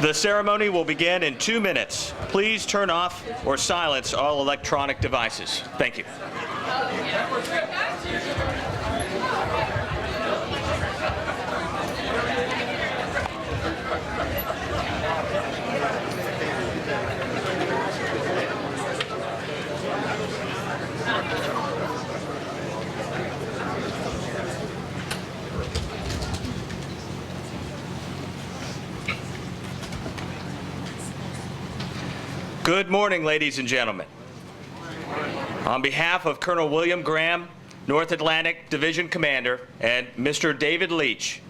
The ceremony will begin in 2 minutes. Please turn off or silence all electronic devices. Thank you. Good morning, ladies and gentlemen. On behalf of Colonel William Graham, North Atlantic Division Commander, and Mr. David Leach,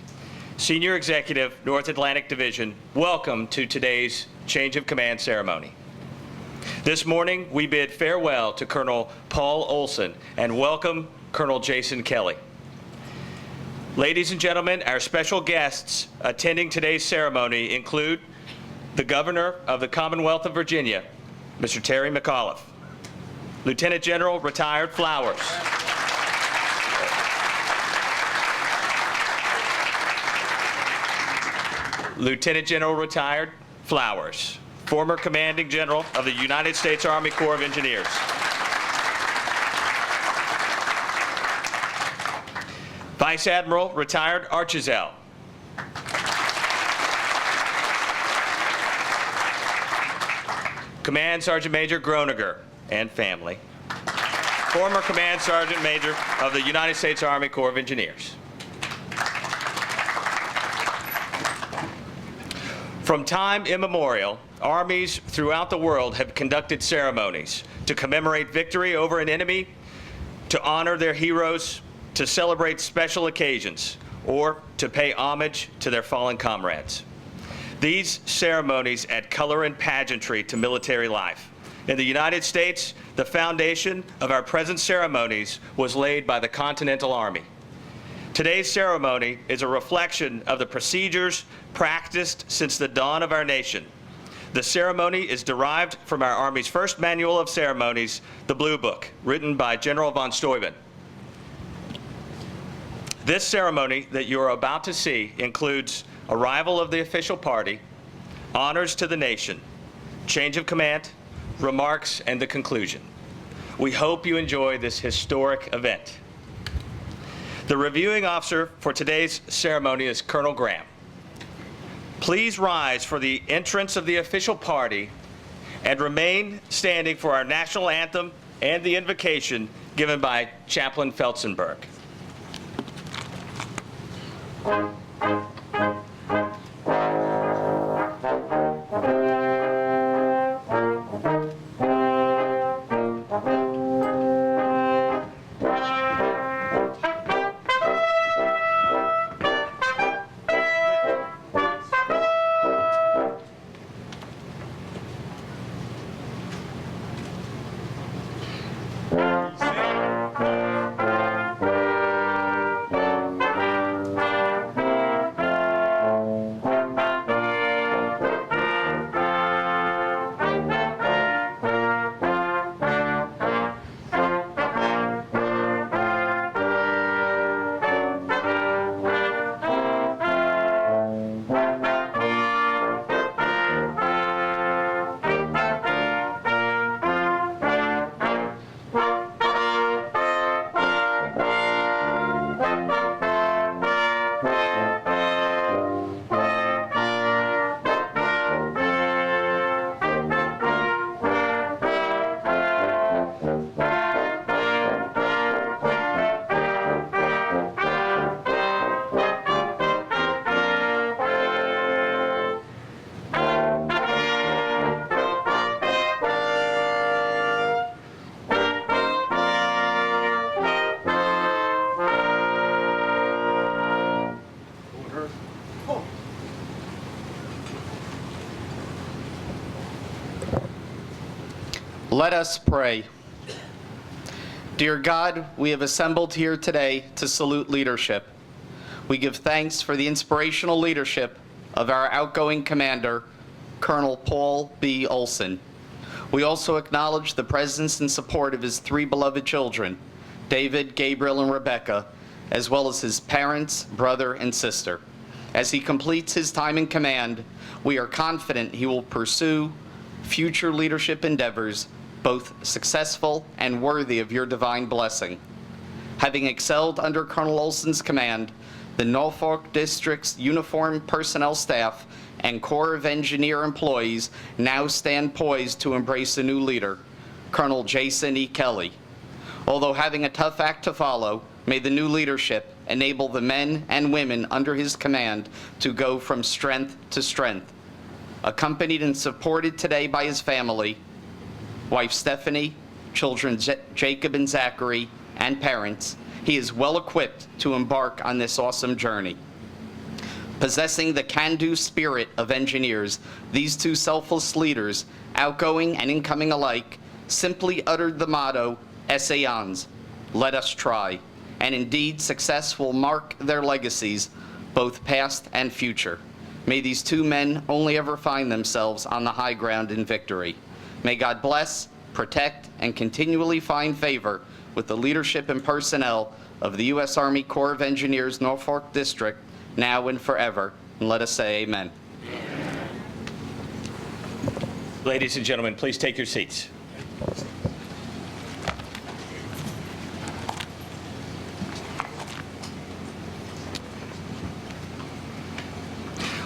Senior Executive, North Atlantic Division, welcome to today's Change of Command ceremony. This morning, we bid farewell to Colonel Paul Olson and welcome Colonel Jason Kelly. Ladies and gentlemen, our special guests attending today's ceremony include the Governor of the Commonwealth of Virginia, Mr. Terry McAuliffe. Lieutenant General Retired Flowers. Lieutenant General Retired Flowers, former Commanding General of the United States Army Corps of Engineers. Vice Admiral Retired Archizell. Command Sergeant Major Groninger and family, former Command Sergeant Major of the United States Army Corps of Engineers. From time immemorial, armies throughout the world have conducted ceremonies to commemorate victory over an enemy, to honor their heroes, to celebrate special occasions, or to pay homage to their fallen comrades. These ceremonies add color and pageantry to military life. In the United States, the foundation of our present ceremonies was laid by the Continental Army. Today's ceremony is a reflection of the procedures practiced since the dawn of our nation. The ceremony is derived from our Army's first manual of ceremonies, the Blue Book, written by General von Steuben. This ceremony that you are about to see includes arrival of the official party, honors to the nation, change of command, remarks, and the conclusion. We hope you enjoy this historic event. The reviewing officer for today's ceremony is Colonel Graham. Please rise for the entrance of the official party and remain standing for our national anthem and the invocation given by Chaplain Felsenberg. Let us pray. Dear God, we have assembled here today to salute leadership. We give thanks for the inspirational leadership of our outgoing commander, Colonel Paul B. Olson. We also acknowledge the presence and support of his three beloved children, David, Gabriel, and Rebecca, as well as his parents, brother, and sister. As he completes his time in command, we are confident he will pursue future leadership endeavors, both successful and worthy of your divine blessing. Having excelled under Colonel Olson's command, the Norfolk District's uniformed personnel staff and Corps of Engineer employees now stand poised to embrace a new leader, Colonel Jason E. Kelly. Although having a tough act to follow, may the new leadership enable the men and women under his command to go from strength to strength. Accompanied and supported today by his family, wife Stephanie, children Jacob and Zachary, and parents, he is well equipped to embark on this awesome journey. Possessing the can-do spirit of engineers, these two selfless leaders, outgoing and incoming alike, simply uttered the motto, Essayons, let us try, and indeed success will mark their legacies, both past and future. May these two men only ever find themselves on the high ground in victory. May God bless, protect, and continually find favor with the leadership and personnel of the U.S. Army Corps of Engineers, Norfolk District, now and forever. And let us say amen. Ladies and gentlemen, please take your seats.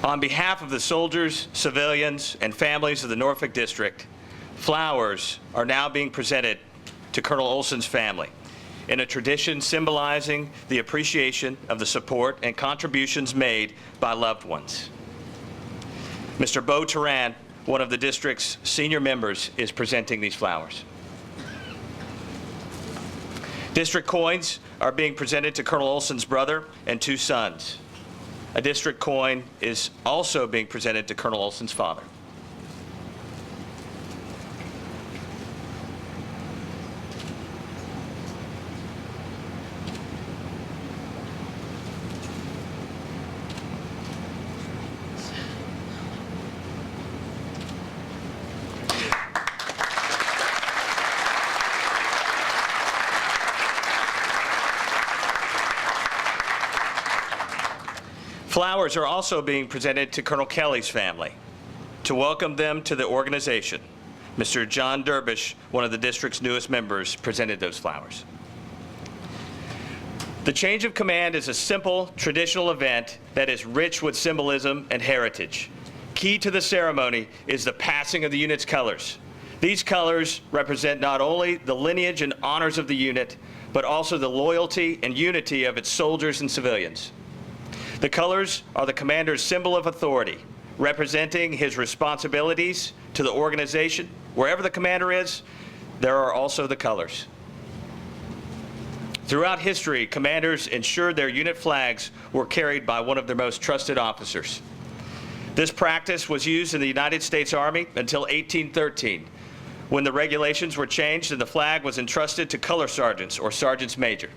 On behalf of the soldiers, civilians, and families of the Norfolk District, flowers are now being presented to Colonel Olson's family in a tradition symbolizing the appreciation of the support and contributions made by loved ones. Mr. Bo Turan, one of the district's senior members, is presenting these flowers. District coins are being presented to Colonel Olson's brother and two sons. A district coin is also being presented to Colonel Olson's father. Flowers are also being presented to Colonel Kelly's family to welcome them to the organization. Mr. John Derbish, one of the district's newest members, presented those flowers. The change of command is a simple, traditional event that is rich with symbolism and heritage. Key to the ceremony is the passing of the unit's colors. These colors represent not only the lineage and honors of the unit, but also the loyalty and unity of its soldiers and civilians. The colors are the commander's symbol of authority, representing his responsibilities to the organization. Wherever the commander is, there are also the colors. Throughout history, commanders ensured their unit flags were carried by one of their most trusted officers. This practice was used in the United States Army until 1813, when the regulations were changed and the flag was entrusted to color sergeants or sergeants major.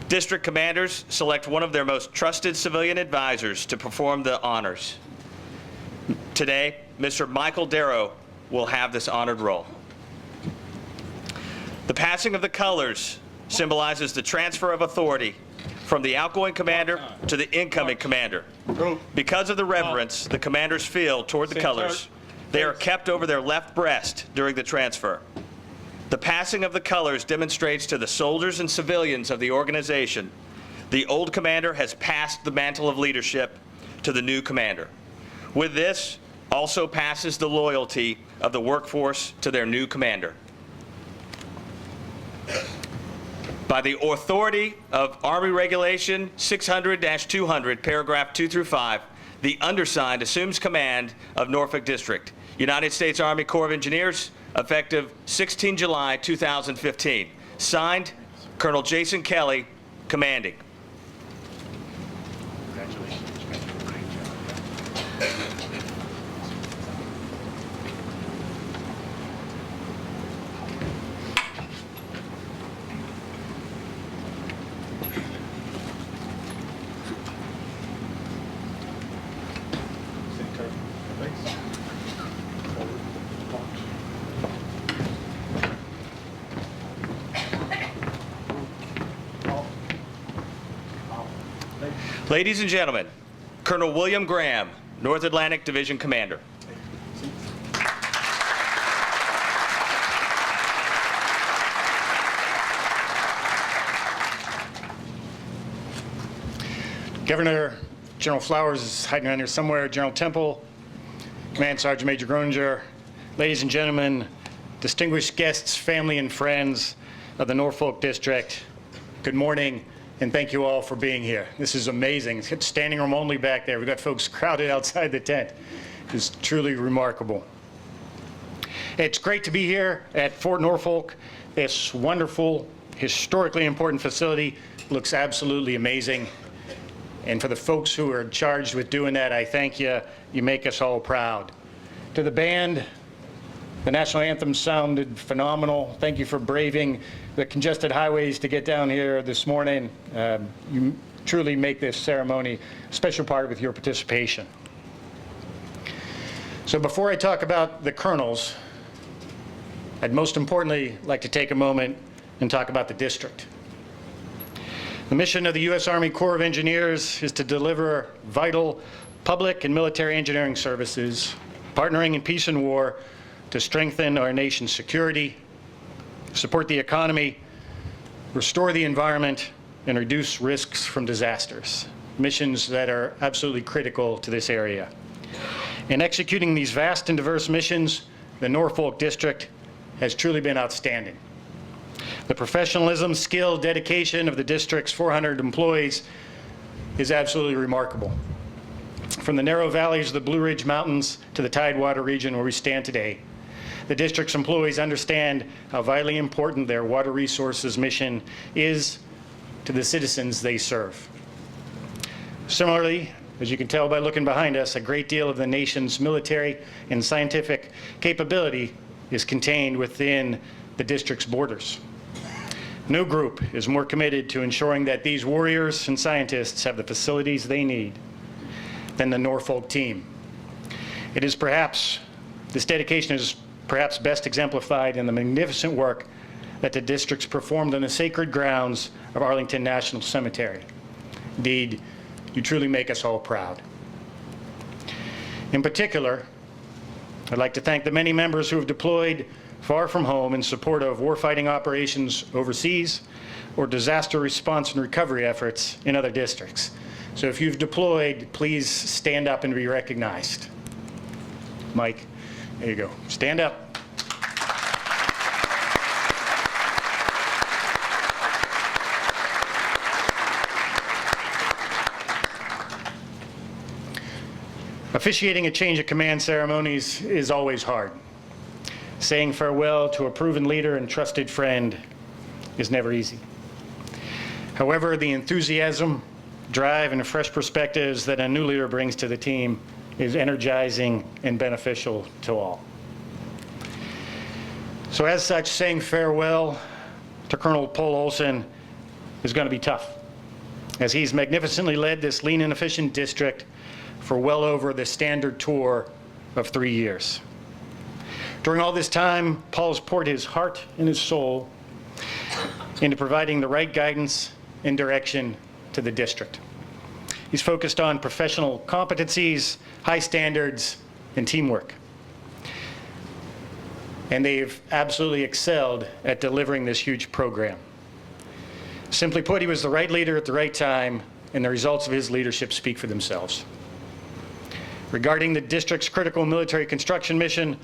District commanders select one of their most trusted civilian advisors to perform the honors. Today, Mr. Michael Darrow will have this honored role. The passing of the colors symbolizes the transfer of authority from the outgoing commander to the incoming commander. Because of the reverence the commanders feel toward the colors, they are kept over their left breast during the transfer. The passing of the colors demonstrates to the soldiers and civilians of the organization the old commander has passed the mantle of leadership to the new commander. With this, also passes the loyalty of the workforce to their new commander. By the authority of Army Regulation 600-200, paragraph 2 through 5, the undersigned assumes command of Norfolk District, United States Army Corps of Engineers, effective 16 July 2015. Signed, Colonel Jason Kelly, commanding. Ladies and gentlemen, Colonel William Graham, North Atlantic Division Commander. Governor, General Flowers is hiding around here somewhere, General Temple, Command Sergeant Major Groninger, ladies and gentlemen, distinguished guests, family and friends of the Norfolk District, good morning, and thank you all for being here. This is amazing. It's standing room only back there. We've got folks crowded outside the tent. It's truly remarkable. It's great to be here at Fort Norfolk. This wonderful, historically important facility looks absolutely amazing. And for the folks who are charged with doing that, I thank you. You make us all proud. To the band, the national anthem sounded phenomenal. Thank you for braving the congested highways to get down here this morning. You truly make this ceremony a special part with your participation. So before I talk about the colonels, I'd most importantly like to take a moment and talk about the district. The mission of the U.S. Army Corps of Engineers is to deliver vital public and military engineering services, partnering in peace and war to strengthen our nation's security, support the economy, restore the environment, and reduce risks from disasters. Missions that are absolutely critical to this area. In executing these vast and diverse missions, the Norfolk District has truly been outstanding. The professionalism, skill, dedication of the district's 400 employees is absolutely remarkable. From the narrow valleys of the Blue Ridge Mountains to the Tidewater region where we stand today, the district's employees understand how vitally important their water resources mission is to the citizens they serve. Similarly, as you can tell by looking behind us, a great deal of the nation's military and scientific capability is contained within the district's borders. No group is more committed to ensuring that these warriors and scientists have the facilities they need than the Norfolk team. This dedication is perhaps best exemplified in the magnificent work that the districts performed on the sacred grounds of Arlington National Cemetery. Indeed, you truly make us all proud. In particular, I'd like to thank the many members who have deployed far from home in support of warfighting operations overseas or disaster response and recovery efforts in other districts. So if you've deployed, please stand up and be recognized. Mike, there you go. Stand up. Officiating a change of command ceremonies is always hard. Saying farewell to a proven leader and trusted friend is never easy. However, the enthusiasm, drive, and fresh perspectives that a new leader brings to the team is energizing and beneficial to all. So as such, saying farewell to Colonel Paul Olson is going to be tough, as he's magnificently led this lean and efficient district for well over the standard tour of 3 years. During all this time, Paul has poured his heart and his soul into providing the right guidance and direction to the district. He's focused on professional competencies, high standards, and teamwork. And they've absolutely excelled at delivering this huge program. Simply put, he was the right leader at the right time, and the results of his leadership speak for themselves. Regarding the district's critical military construction mission,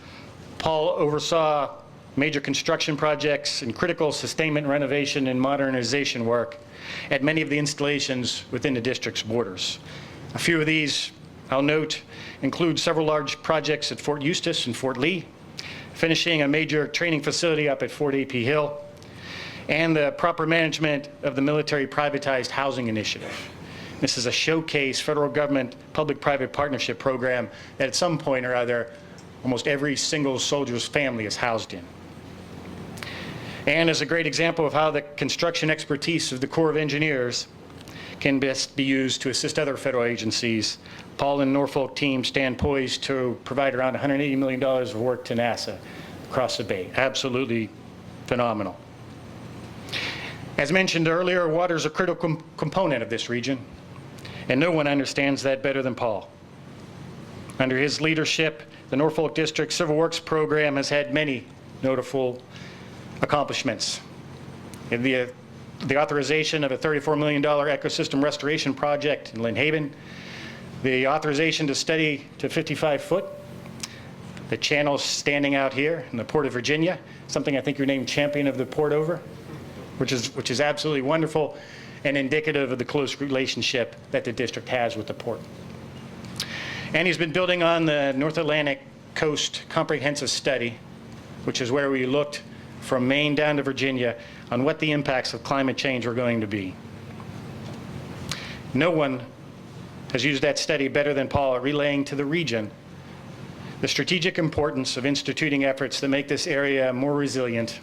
Paul oversaw major construction projects and critical sustainment, renovation, and modernization work at many of the installations within the district's borders. A few of these, I'll note, include several large projects at Fort Eustis and Fort Lee, finishing a major training facility up at Fort A.P. Hill, and the proper management of the military privatized housing initiative. This is a showcase federal government public-private partnership program that at some point or other almost every single soldier's family is housed in. And as a great example of how the construction expertise of the Corps of Engineers can best be used to assist other federal agencies, Paul and Norfolk team stand poised to provide around $180 million of work to NASA across the Bay. Absolutely phenomenal. As mentioned earlier, water is a critical component of this region. And no one understands that better than Paul. Under his leadership, the Norfolk District Civil Works Program has had many notable accomplishments. In the authorization of a $34 million ecosystem restoration project in Lynn Haven, the authorization to study to 55 foot, the channels standing out here in the Port of Virginia, something I think you're named champion of the port over, which is absolutely wonderful and indicative of the close relationship that the district has with the port. And he's been building on the North Atlantic Coast Comprehensive Study, which is where we looked from Maine down to Virginia on what the impacts of climate change were going to be. No one has used that study better than Paul at relaying to the region the strategic importance of instituting efforts that make this area more resilient,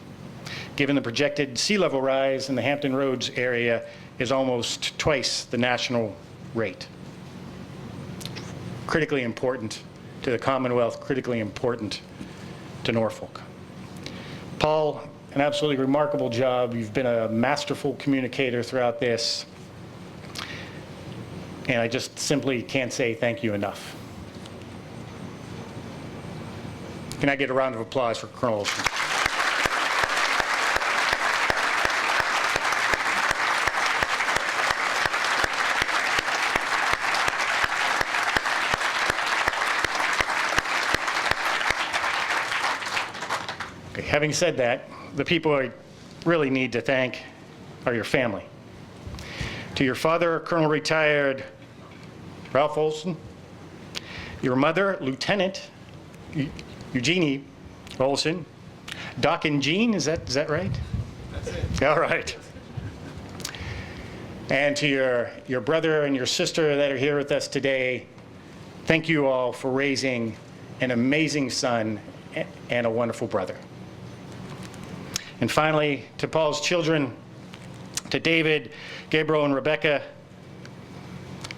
given the projected sea level rise in the Hampton Roads area is almost twice the national rate. Critically important to the Commonwealth, critically important to Norfolk. Paul, an absolutely remarkable job. You've been a masterful communicator throughout this, and I just simply can't say thank you enough. Can I get a round of applause for Colonel Olson? Okay, having said that, the people I really need to thank are your family. To your father, Colonel Retired Ralph Olson, your mother, Lieutenant Eugenie Olson, Doc and Jean, is that right? That's it. All right. And to your brother and your sister that are here with us today, thank you all for raising an amazing son and a wonderful brother. And finally, to Paul's children, to David, Gabriel, and Rebecca,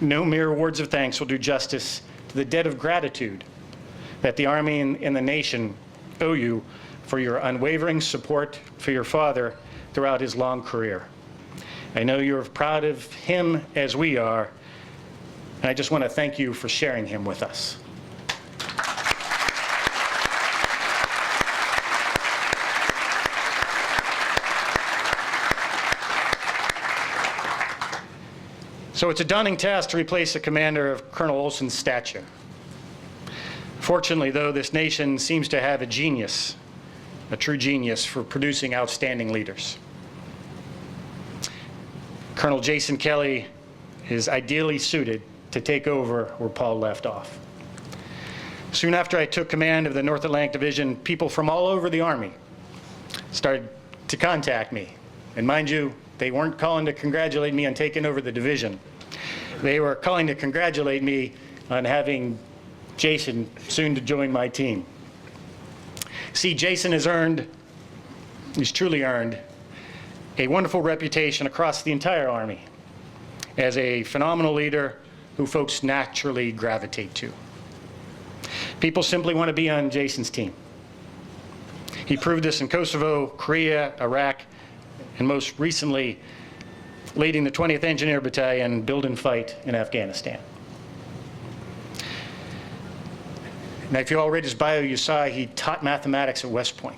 no mere words of thanks will do justice to the debt of gratitude that the Army and the nation owe you for your unwavering support for your father throughout his long career. I know you're proud of him as we are, and I just want to thank you for sharing him with us. So it's a daunting task to replace a commander of Colonel Olson's stature. Fortunately, though, this nation seems to have a genius, a true genius for producing outstanding leaders. Colonel Jason Kelly is ideally suited to take over where Paul left off. Soon after I took command of the North Atlantic Division, people from all over the Army started to contact me. And mind you, they weren't calling to congratulate me on taking over the division. They were calling to congratulate me on having Jason soon to join my team. See, Jason has he's truly earned a wonderful reputation across the entire Army as a phenomenal leader who folks naturally gravitate to. People simply want to be on Jason's team. He proved this in Kosovo, Korea, Iraq, and most recently, leading the 20th Engineer Battalion Build and Fight in Afghanistan. Now, if you all read his bio, you saw he taught mathematics at West Point.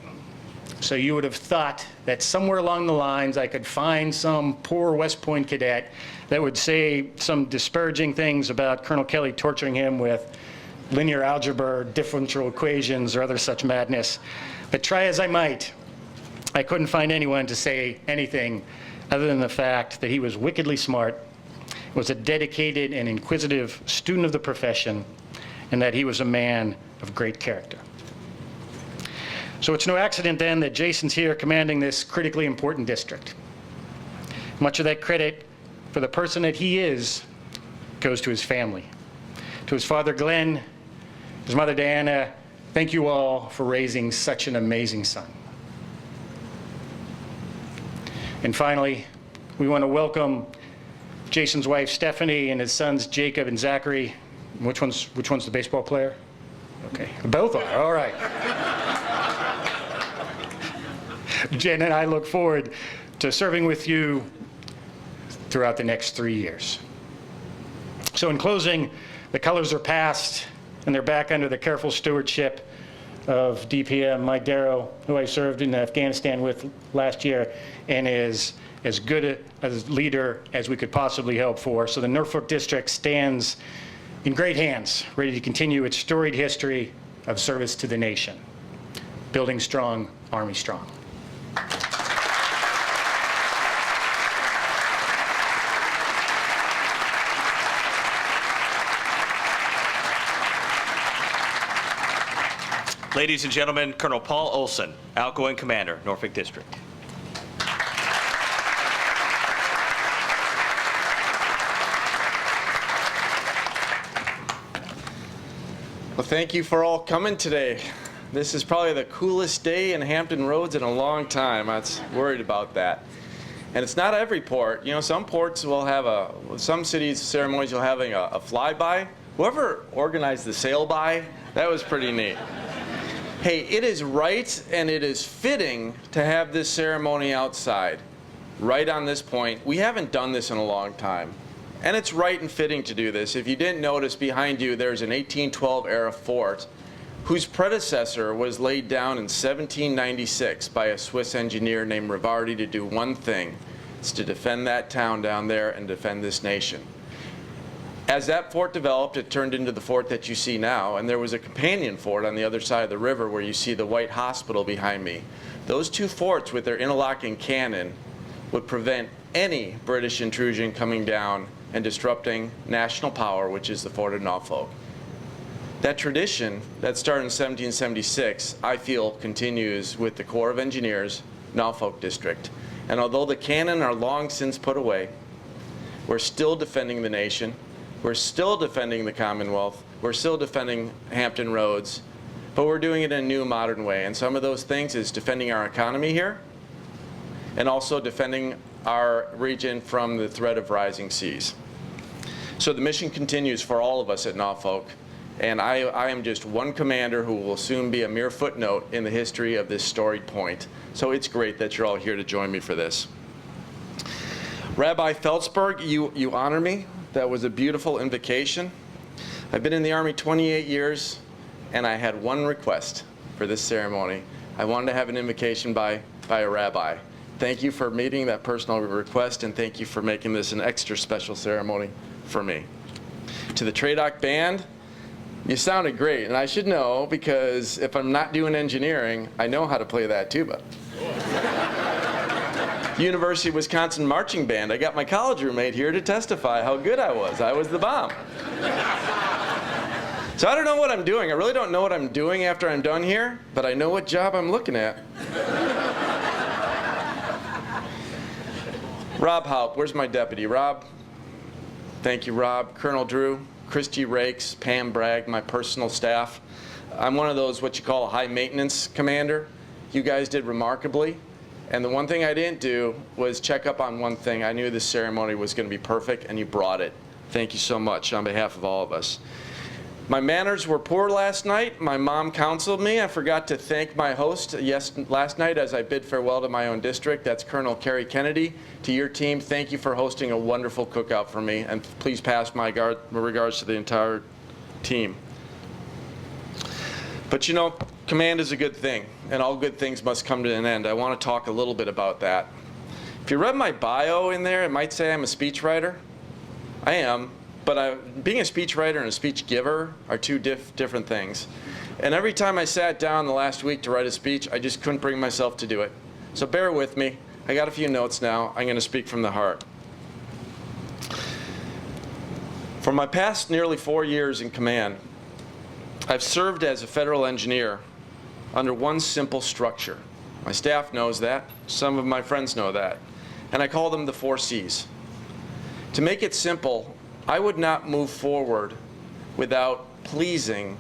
So you would have thought that somewhere along the lines I could find some poor West Point cadet that would say some disparaging things about Colonel Kelly torturing him with linear algebra, differential equations, or other such madness. But try as I might, I couldn't find anyone to say anything other than the fact that he was wickedly smart, was a dedicated and inquisitive student of the profession, and that he was a man of great character. So it's no accident then that Jason's here commanding this critically important district. Much of that credit for the person that he is goes to his family. To his father Glenn, his mother Diana, thank you all for raising such an amazing son. And finally, we want to welcome Jason's wife Stephanie and his sons Jacob and Zachary. Which one's the baseball player? Okay, both are, all right. Jen and I look forward to serving with you throughout the next 3 years. So in closing, the colors are past, and they're back under the careful stewardship of DPM Mike Darrow, who I served in Afghanistan with last year, and is as good a leader as we could possibly hope for. So the Norfolk District stands in great hands, ready to continue its storied history of service to the nation. Building strong, Army strong. Ladies and gentlemen, Colonel Paul Olson, outgoing commander, Norfolk District. Well, thank you for all coming today. This is probably the coolest day in Hampton Roads in a long time. I was worried about that. And it's not every port. You know, some ports will have some cities' ceremonies will have a flyby. Whoever organized the sail-by, that was pretty neat. Hey, it is right and it is fitting to have this ceremony outside, right on this point. We haven't done this in a long time. And it's right and fitting to do this. If you didn't notice, behind you there's an 1812 era fort whose predecessor was laid down in 1796 by a Swiss engineer named Rivardi to do one thing. It's to defend that town down there and defend this nation. As that fort developed, it turned into the fort that you see now, and there was a companion fort on the other side of the river where you see the White Hospital behind me. Those two forts with their interlocking cannon would prevent any British intrusion coming down and disrupting national power, which is the Fort of Norfolk. That tradition that started in 1776, I feel, continues with the Corps of Engineers, Norfolk District. And although the cannon are long since put away, we're still defending the nation. We're still defending the Commonwealth. We're still defending Hampton Roads, but we're doing it in a new, modern way. And some of those things is defending our economy here and also defending our region from the threat of rising seas. So the mission continues for all of us at Norfolk, and I am just one commander who will soon be a mere footnote in the history of this storied point. So it's great that you're all here to join me for this. Rabbi Feldsberg, you honor me. That was a beautiful invocation. I've been in the Army 28 years, and I had one request for this ceremony. I wanted to have an invocation by a rabbi. Thank you for meeting that personal request, and thank you for making this an extra special ceremony for me. To the TRADOC band, you sounded great, and I should know because if I'm not doing engineering, I know how to play that tuba. University of Wisconsin Marching Band. I got my college roommate here to testify how good I was. I was the bomb. So I don't know what I'm doing. I really don't know what I'm doing after I'm done here, but I know what job I'm looking at. Rob Haupt, where's my deputy? Rob? Thank you, Rob. Colonel Drew, Christy Rakes, Pam Bragg, my personal staff. I'm one of those what you call a high maintenance commander. You guys did remarkably. And the one thing I didn't do was check up on one thing. I knew this ceremony was going to be perfect, and you brought it. Thank you so much on behalf of all of us. My manners were poor last night. My mom counseled me. I forgot to thank my host last night as I bid farewell to my own district. That's Colonel Kerry Kennedy. To your team, thank you for hosting a wonderful cookout for me, and please pass my regards to the entire team. But you know, command is a good thing, and all good things must come to an end. I want to talk a little bit about that. If you read my bio in there, it might say I'm a speechwriter. I am, but being a speechwriter and a speech giver are two different things. And every time I sat down the last week to write a speech, I just couldn't bring myself to do it. So bear with me. I got a few notes now. I'm going to speak from the heart. For my past nearly 4 years in command, I've served as a federal engineer under one simple structure. My staff knows that. Some of my friends know that. And I call them the 4 C's. To make it simple, I would not move forward without pleasing,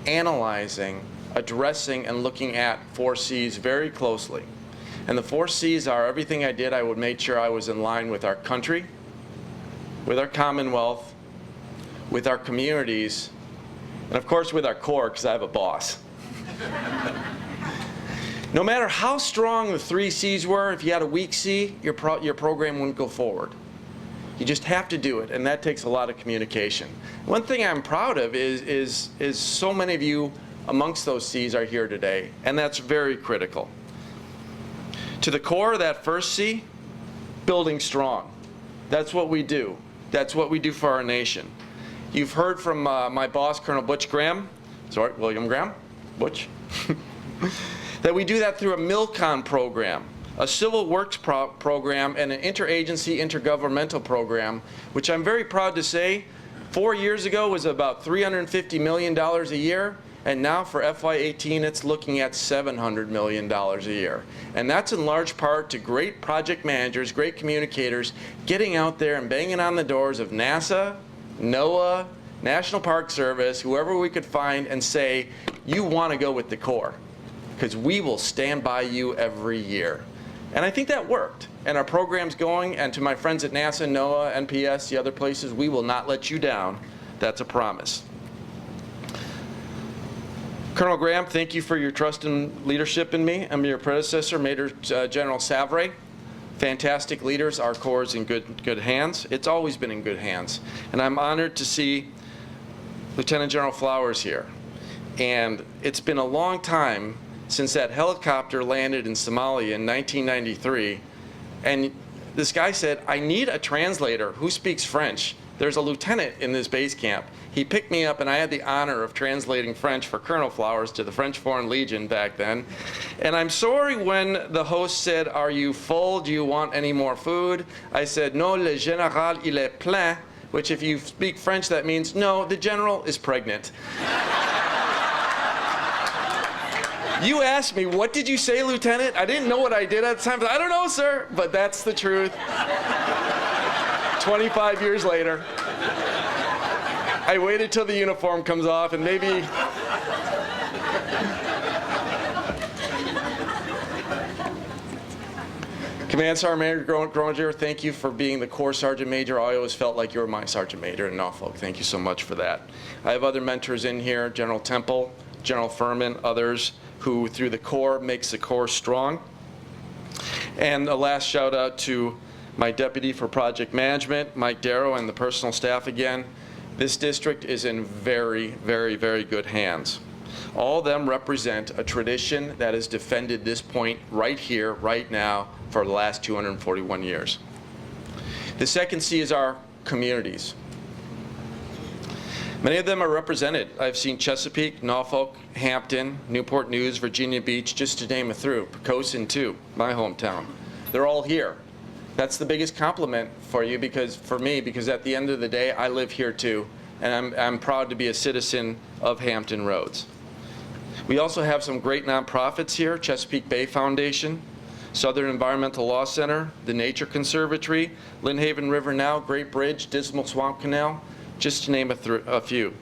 analyzing, addressing, and looking at 4 C's very closely. And the 4 C's are everything I did, I would make sure I was in line with our country, with our Commonwealth, with our communities, and of course with our Corps, because I have a boss. No matter how strong the 3 C's were, if you had a weak C, your program wouldn't go forward. You just have to do it, and that takes a lot of communication. One thing I'm proud of is so many of you amongst those C's are here today, and that's very critical. To the core of that first C, building strong. That's what we do. That's what we do for our nation. You've heard from my boss, Colonel Butch Graham, sorry, William Graham, Butch, that we do that through a MILCON program, a civil works program, and an interagency intergovernmental program, which I'm very proud to say 4 years ago was about $350 million a year, and now for FY18 it's looking at $700 million a year. And that's in large part to great project managers, great communicators, getting out there and banging on the doors of NASA, NOAA, National Park Service, whoever we could find, and say, you want to go with the Corps, because we will stand by you every year. And I think that worked. And our program's going, and to my friends at NASA, NOAA, NPS, the other places, we will not let you down. That's a promise. Colonel Graham, thank you for your trust and leadership in me. I'm your predecessor, Major General Savre. Fantastic leaders. Our Corps is in good hands. It's always been in good hands. And I'm honored to see Lieutenant General Flowers here. And it's been a long time since that helicopter landed in Somalia in 1993, and this guy said, I need a translator who speaks French. There's a lieutenant in this base camp. He picked me up, and I had the honor of translating French for Colonel Flowers to the French Foreign Legion back then. And I'm sorry when the host said, are you full? Do you want any more food? I said, non, le général, il est plein, which if you speak French, that means, no, the general is pregnant. You asked me, what did you say, Lieutenant? I didn't know what I did at the time. I don't know, sir, but that's the truth. 25 years later, I waited till the uniform comes off, and maybe... Command Sergeant Major Groninger, thank you for being the Corps Sergeant Major. I always felt like you were my Sergeant Major in Norfolk. Thank you so much for that. I have other mentors in here, General Temple, General Furman, others, who through the Corps makes the Corps strong. And a last shout out to my Deputy for Project Management, Mike Darrow, and the personal staff again. This district is in very, very, very good hands. All of them represent a tradition that has defended this point right here, right now, for the last 241 years. The second C is our communities. Many of them are represented. I've seen Chesapeake, Norfolk, Hampton, Newport News, Virginia Beach, just to name a few. Poquoson too, my hometown. They're all here. That's the biggest compliment for you, for me, because at the end of the day, I live here too, and I'm proud to be a citizen of Hampton Roads. We also have some great nonprofits here, Chesapeake Bay Foundation, Southern Environmental Law Center, the Nature Conservatory, Lynnhaven River Now, Great Bridge, Dismal Swamp Canal, just to name a few.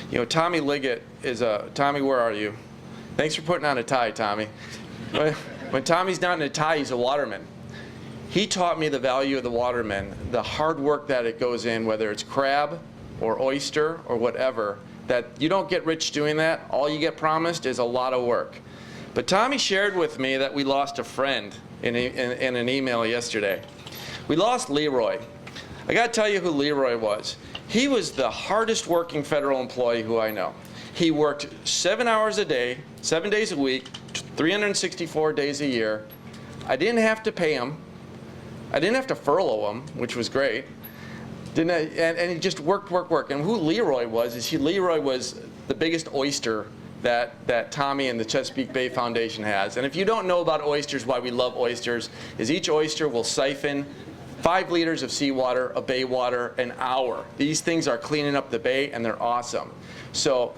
You know, Tommy Liggett is Tommy, where are you? Thanks for putting on a tie, Tommy. When Tommy's not in a tie, he's a waterman. He taught me the value of the waterman, the hard work that it goes in, whether it's crab or oyster or whatever, that you don't get rich doing that. All you get promised is a lot of work. But Tommy shared with me that we lost a friend in an email yesterday. We lost Leroy. I got to tell you who Leroy was. He was the hardest working federal employee who I know. He worked 7 hours a day, 7 days a week, 364 days a year. I didn't have to pay him. I didn't have to furlough him, which was great. And he just worked. And who Leroy was, Leroy was the biggest oyster that Tommy and the Chesapeake Bay Foundation has. And if you don't know about oysters, why we love oysters, is each oyster will siphon 5 liters of seawater, of bay water, an hour. These things are cleaning up the bay, and they're awesome. So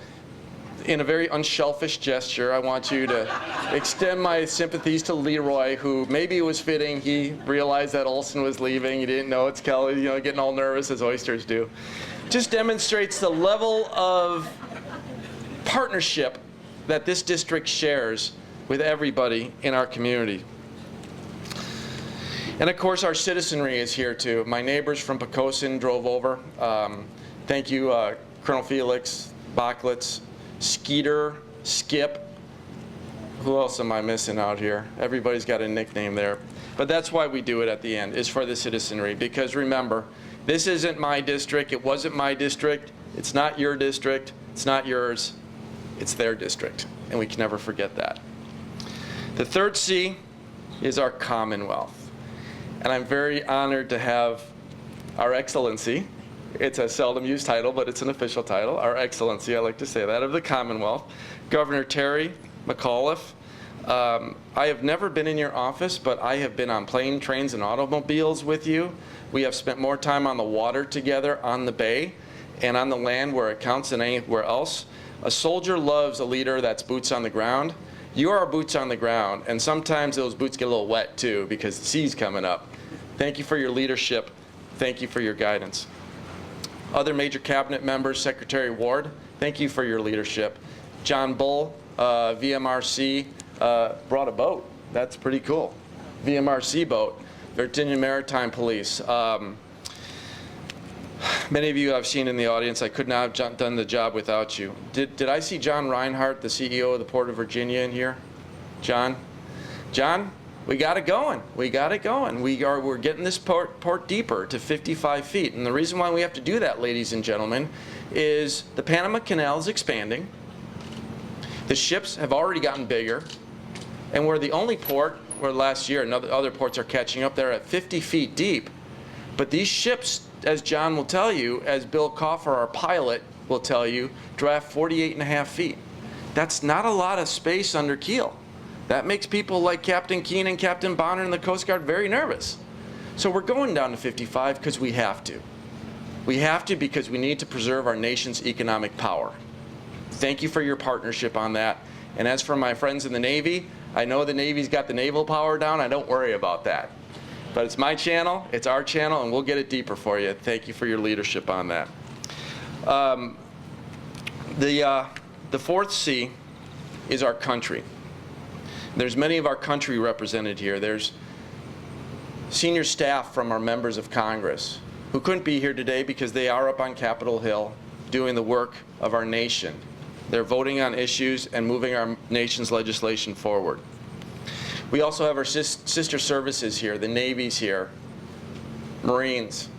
in a very unselfish gesture, I want you to extend my sympathies to Leroy, who maybe it was fitting. He realized that Olson was leaving. He didn't know it's Kelly, you know, getting all nervous as oysters do. Just demonstrates the level of partnership that this district shares with everybody in our community. And of course, our citizenry is here too. My neighbors from Poquoson drove over. Thank you, Colonel Felix, Bocklitz, Skeeter, Skip. Who else am I missing out here? Everybody's got a nickname there. But that's why we do it at the end, is for the citizenry. Because remember, This isn't my district. It wasn't my district. It's not your district. It's not yours. It's their district, and we can never forget that. The third C is our Commonwealth, and I'm very honored to have Our Excellency. It's a seldom used title, but it's an official title. Our Excellency, I like to say that, of the Commonwealth, Governor Terry McAuliffe. I have never been in your office, but I have been on plane, trains, and automobiles with you. We have spent more time on the water together, on the bay, and on the land where it counts than anywhere else. A soldier loves a leader that's boots on the ground. You are boots on the ground, and sometimes those boots get a little wet too because the sea's coming up. Thank you for your leadership. Thank you for your guidance. Other major cabinet members, Secretary Ward, thank you for your leadership. John Bull, VMRC, brought a boat. That's pretty cool. VMRC boat, Virginia Maritime Police. Many of you I've seen in the audience. I could not have done the job without you. Did I see John Reinhardt, the CEO of the Port of Virginia, in here? John? John, we got it going. We got it going. We're getting this port deeper to 55 feet. And the reason why we have to do that, ladies and gentlemen, is the Panama Canal is expanding. The ships have already gotten bigger. And we're the only port where last year, and other ports are catching up, they're at 50 feet deep. But these ships, as John will tell you, as Bill Coffer, our pilot, will tell you, draft 48.5 feet. That's not a lot of space under keel. That makes people like Captain Keene and Captain Bonner in the Coast Guard very nervous. So we're going down to 55 because we have to. We have to because we need to preserve our nation's economic power. Thank you for your partnership on that. And as for my friends in the Navy, I know the Navy's got the naval power down. I don't worry about that. But it's my channel, it's our channel, and we'll get it deeper for you. Thank you for your leadership on that. The fourth C is our country. There's many of our country represented here. There's senior staff from our members of Congress who couldn't be here today because they are up on Capitol Hill doing the work of our nation. They're voting on issues and moving our nation's legislation forward. We also have our sister services here, the Navy's here, Marines.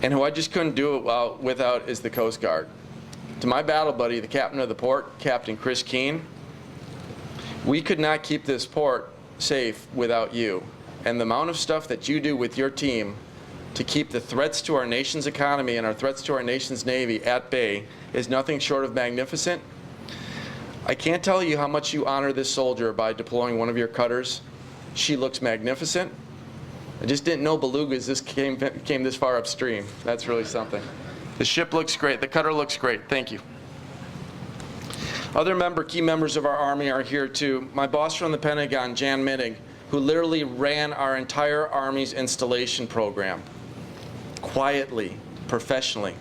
And who I just couldn't do it without is the Coast Guard. To my battle buddy, the captain of the port, Captain Chris Keene, we could not keep this port safe without you. And the amount of stuff that you do with your team to keep the threats to our nation's economy and our threats to our nation's Navy at bay is nothing short of magnificent. I can't tell you how much you honor this soldier by deploying one of your cutters. She looks magnificent. I just didn't know belugas came this far upstream. That's really something. The ship looks great. The cutter looks great. Thank you. Other key members of our Army are here too. My boss from the Pentagon, Jan Minnig, who literally ran our entire Army's installation program. Quietly, professionally.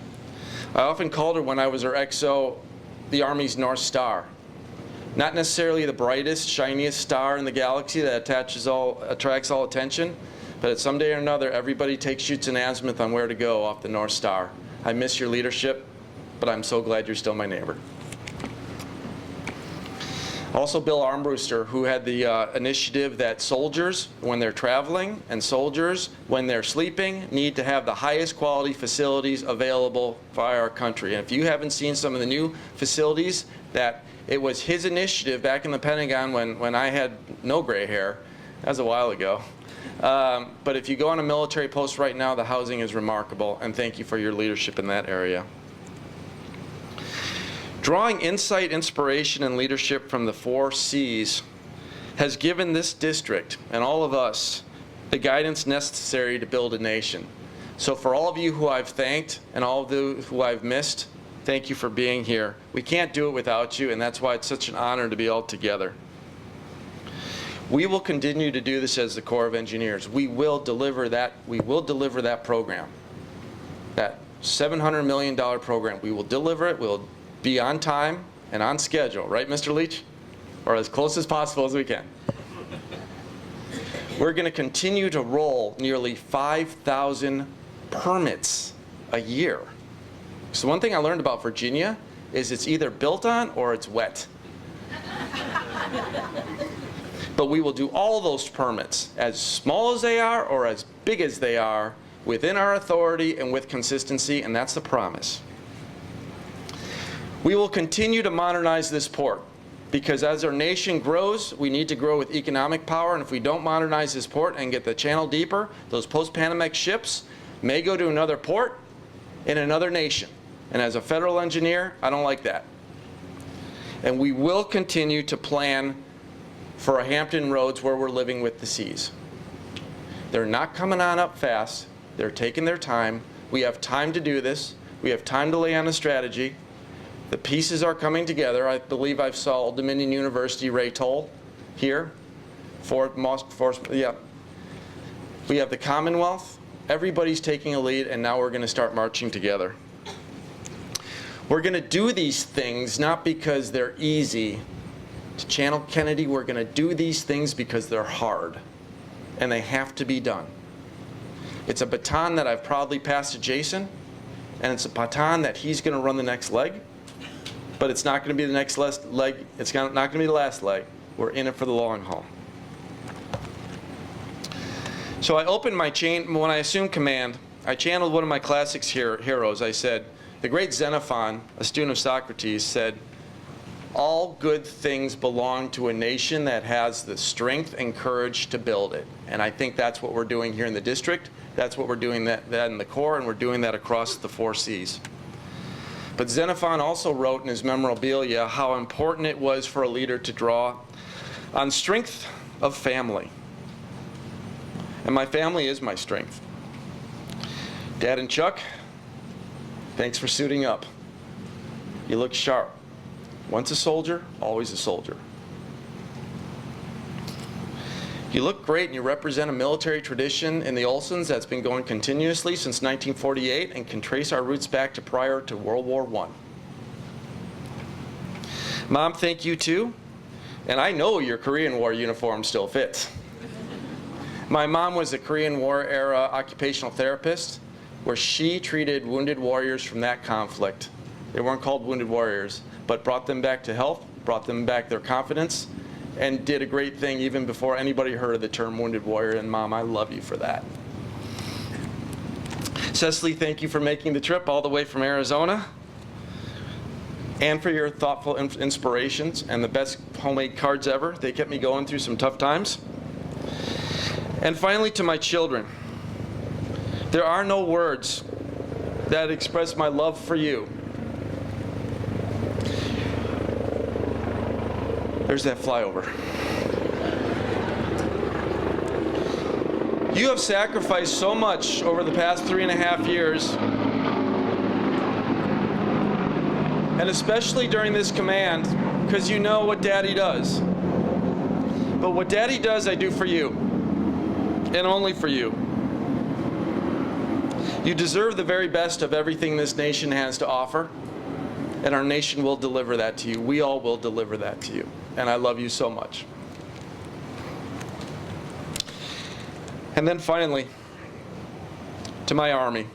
I often called her when I was her XO, the Army's North Star. Not necessarily the brightest, shiniest star in the galaxy that attracts all attention, but at some day or another, everybody takes shoots an azimuth on where to go off the North Star. I miss your leadership, but I'm so glad you're still my neighbor. Also, Bill Armbruster, who had the initiative that soldiers, when they're traveling, and soldiers, when they're sleeping, need to have the highest quality facilities available by our country. And if you haven't seen some of the new facilities, that it was his initiative back in the Pentagon when I had no gray hair. That was a while ago. But if you go on a military post right now, the housing is remarkable, and thank you for your leadership in that area. Drawing insight, inspiration, and leadership from the 4 C's has given this district and all of us the guidance necessary to build a nation. So for all of you who I've thanked and all of you who I've missed, thank you for being here. We can't do it without you, and that's why it's such an honor to be all together. We will continue to do this as the Corps of Engineers. We will deliver that program, that $700 million program. We will deliver it. We'll be on time and on schedule, right, Mr. Leach? Or as close as possible as we can. We're going to continue to roll nearly 5,000 permits a year. So one thing I learned about Virginia is it's either built on or it's wet. But we will do all those permits, as small as they are or as big as they are. within our authority and with consistency, and that's the promise. We will continue to modernize this port because as our nation grows, we need to grow with economic power, and if we don't modernize this port and get the channel deeper, those post-Panamax ships may go to another port in another nation. And as a federal engineer, I don't like that. And we will continue to plan for a Hampton Roads where we're living with the seas. They're not coming on up fast. They're taking their time. We have time to do this. We have time to lay on a strategy. The pieces are coming together. I believe I saw Old Dominion University Ray Toll here. Yeah. We have the Commonwealth. Everybody's taking a lead, and now we're going to start marching together. We're going to do these things not because they're easy. To channel Kennedy, we're going to do these things because they're hard, and they have to be done. It's a baton that I've proudly passed to Jason, and it's a baton that he's going to run the next leg, but it's not going to be the next leg. It's not going to be the last leg. We're in it for the long haul. So I opened my when I assumed command, I channeled one of my classics heroes. I said, the great Xenophon, a student of Socrates, said, all good things belong to a nation that has the strength and courage to build it. And I think that's what we're doing here in the district. That's what we're doing that in the Corps, and we're doing that across the 4 Cs. But Xenophon also wrote in his memorabilia how important it was for a leader to draw on strength of family. And my family is my strength. Dad and Chuck, thanks for suiting up. You look sharp. Once a soldier, always a soldier. You look great, and you represent a military tradition in the Olsons that's been going continuously since 1948 and can trace our roots back to prior to World War I. Mom, thank you too. And I know your Korean War uniform still fits. My mom was a Korean War era occupational therapist where she treated wounded warriors from that conflict. They weren't called wounded warriors, but brought them back to health, brought them back their confidence, and did a great thing even before anybody heard of the term wounded warrior. And Mom, I love you for that. Cecily, thank you for making the trip all the way from Arizona and for your thoughtful inspirations and the best homemade cards ever. They kept me going through some tough times. And finally, to my children, there are no words that express my love for you. There's that flyover. You have sacrificed so much over the past 3.5 years, and especially during this command, because you know what Daddy does. But what Daddy does, I do for you, and only for you. You deserve the very best of everything this nation has to offer, and our nation will deliver that to you. We all will deliver that to you, and I love you so much. And then finally, to my Army,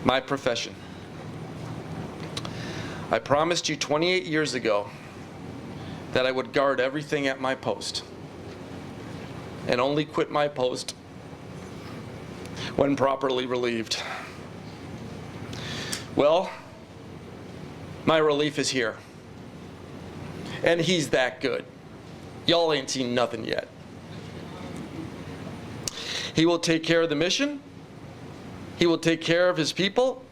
my profession. I promised you 28 years ago that I would guard everything at my post and only quit my post when properly relieved. Well, my relief is here. And he's that good. Y'all ain't seen nothing yet. He will take care of the mission. He will take care of his people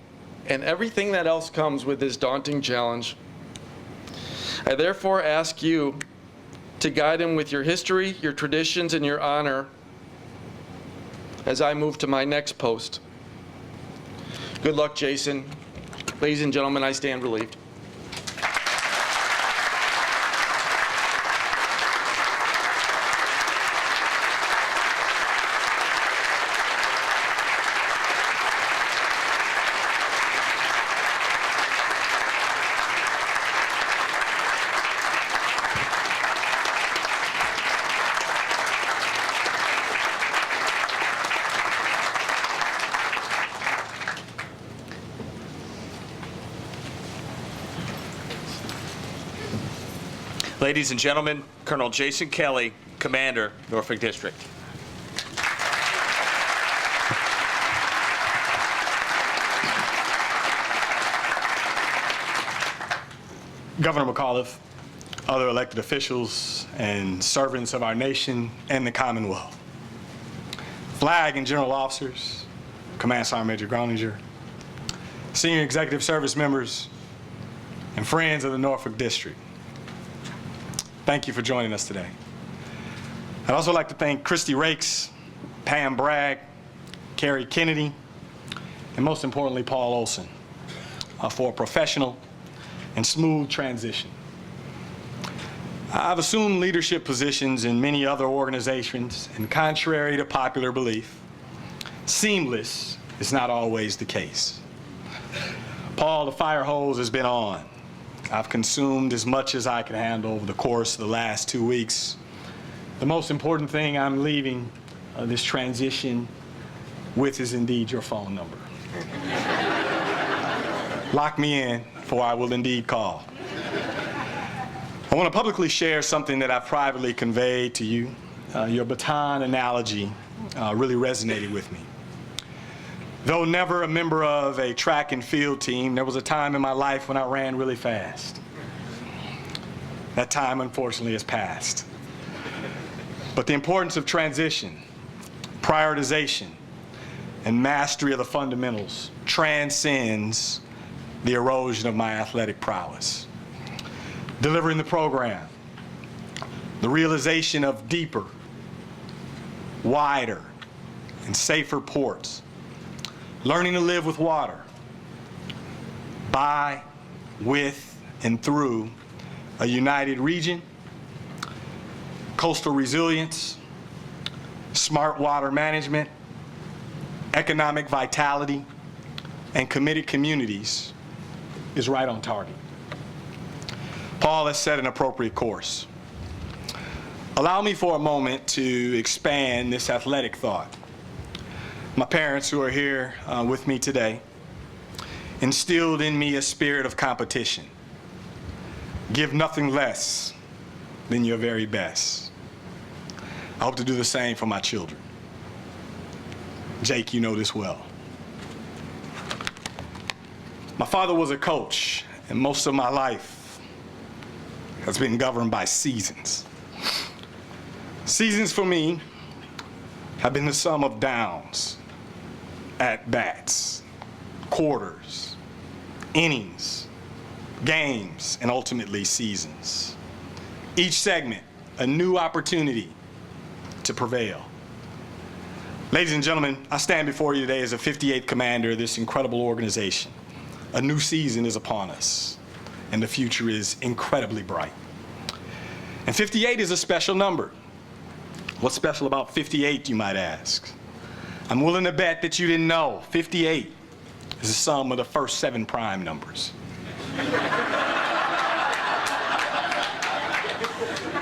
and everything that else comes with this daunting challenge. I therefore ask you to guide him with your history, your traditions, and your honor as I move to my next post. Good luck, Jason. Ladies and gentlemen, I stand relieved. Ladies and gentlemen, Colonel Jason Kelly, Commander, Norfolk District. Governor McAuliffe, other elected officials, and servants of our nation and the Commonwealth, flag and general officers, Command Sergeant Major Groninger, senior executive service members, and friends of the Norfolk District. Thank you for joining us today. I'd also like to thank Christy Rakes, Pam Bragg, Carrie Kennedy, and most importantly, Paul Olson, for a professional and smooth transition. I've assumed leadership positions in many other organizations, and contrary to popular belief, seamless is not always the case. Paul, the fire hose has been on. I've consumed as much as I can handle over the course of the last 2 weeks. The most important thing I'm leaving this transition with is indeed your phone number. Lock me in, for I will indeed call. I want to publicly share something that I've privately conveyed to you. Your baton analogy really resonated with me. Though never a member of a track and field team, there was a time in my life when I ran really fast. That time, unfortunately, has passed. But the importance of transition, prioritization, and mastery of the fundamentals transcends the erosion of my athletic prowess. Delivering the program, the realization of deeper, wider, and safer ports, learning to live with water, by, with, and through a united region, coastal resilience, smart water management, economic vitality, and committed communities is right on target. Paul has set an appropriate course. Allow me for a moment to expand this athletic thought. My parents, who are here with me today, instilled in me a spirit of competition. Give nothing less than your very best. I hope to do the same for my children. Jake, you know this well. My father was a coach, and most of my life has been governed by seasons. Seasons for me have been the sum of downs, at-bats, quarters, innings, games, and ultimately seasons. Each segment, a new opportunity to prevail. Ladies and gentlemen, I stand before you today as a 58th commander of this incredible organization. A new season is upon us, and the future is incredibly bright. And 58 is a special number. What's special about 58, you might ask? I'm willing to bet that you didn't know. 58 is the sum of the first 7 prime numbers.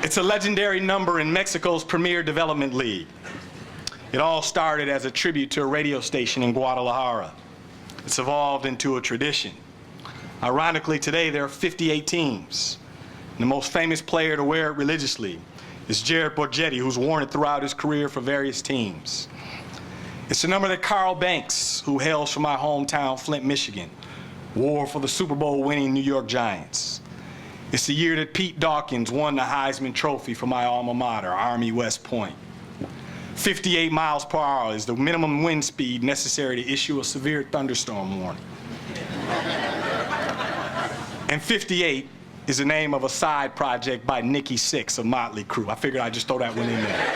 It's a legendary number in Mexico's premier development league. It all started as a tribute to a radio station in Guadalajara. It's evolved into a tradition. Ironically, today there are 58 teams. And the most famous player to wear it religiously is Jared Borgetti, who's worn it throughout his career for various teams. It's the number that Carl Banks, who hails from my hometown, Flint, Michigan, wore for the Super Bowl winning New York Giants. It's the year that Pete Dawkins won the Heisman Trophy for my alma mater, Army West Point. 58 miles per hour is the minimum wind speed necessary to issue a severe thunderstorm warning. And 58 is the name of a side project by Nikki Sixx of Motley Crue. I figured I'd just throw that one in there.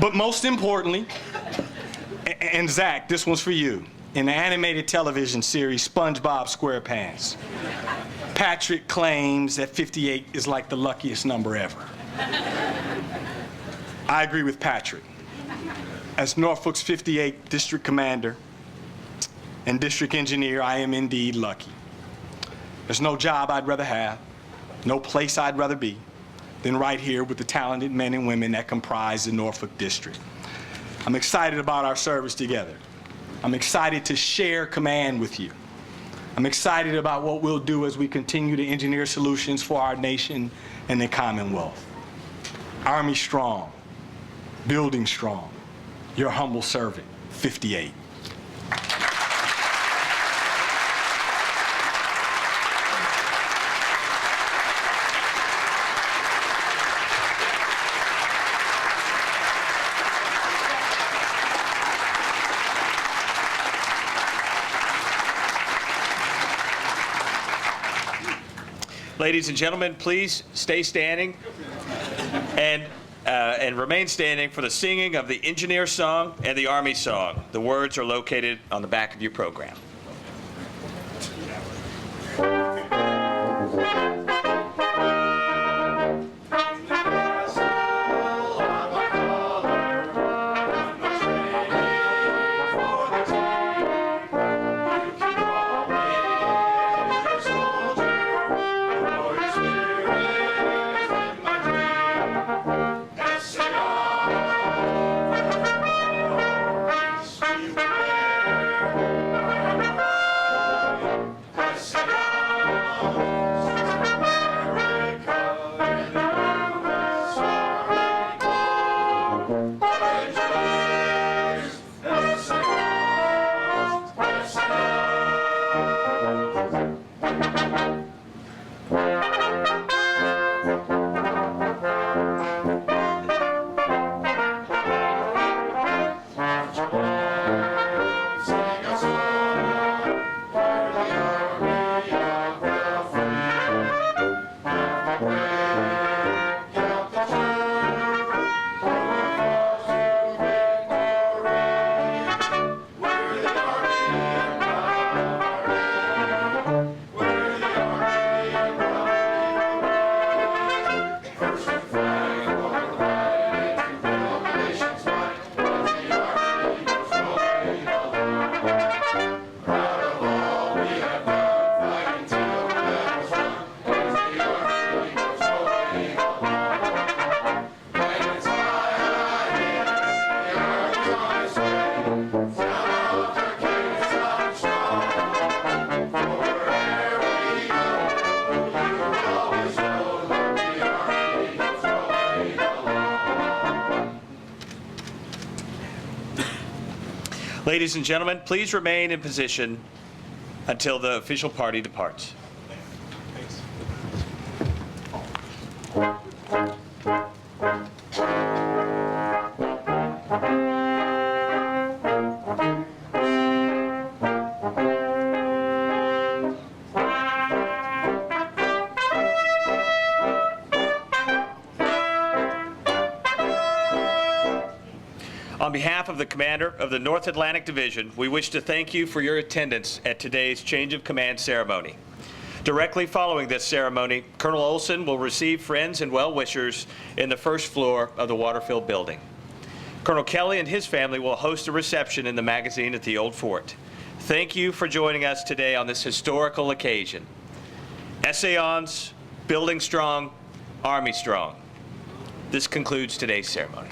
But most importantly, and Zach, this one's for you, in the animated television series SpongeBob SquarePants, Patrick claims that 58 is like the luckiest number ever. I agree with Patrick. As Norfolk's 58th district commander and district engineer, I am indeed lucky. There's no job I'd rather have, no place I'd rather be than right here with the talented men and women that comprise the Norfolk district. I'm excited about our service together. I'm excited to share command with you. I'm excited about what we'll do as we continue to engineer solutions for our nation and the Commonwealth. Army strong, building strong. Your humble servant, 58. Ladies and gentlemen, please stay standing and remain standing for the singing of the Engineer Song and the Army Song. The words are located on the back of your program. Ladies and gentlemen, please remain in position until the official party departs. On behalf of the Commander of the North Atlantic Division, we wish to thank you for your attendance at today's Change of Command ceremony. Directly following this ceremony, Colonel Olson will receive friends and well-wishers in the first floor of the Waterfield building. Colonel Kelly and his family will host a reception in the magazine at the Old Fort. Thank you for joining us today on this historical occasion. Essayons, building strong, Army strong. This concludes today's ceremony.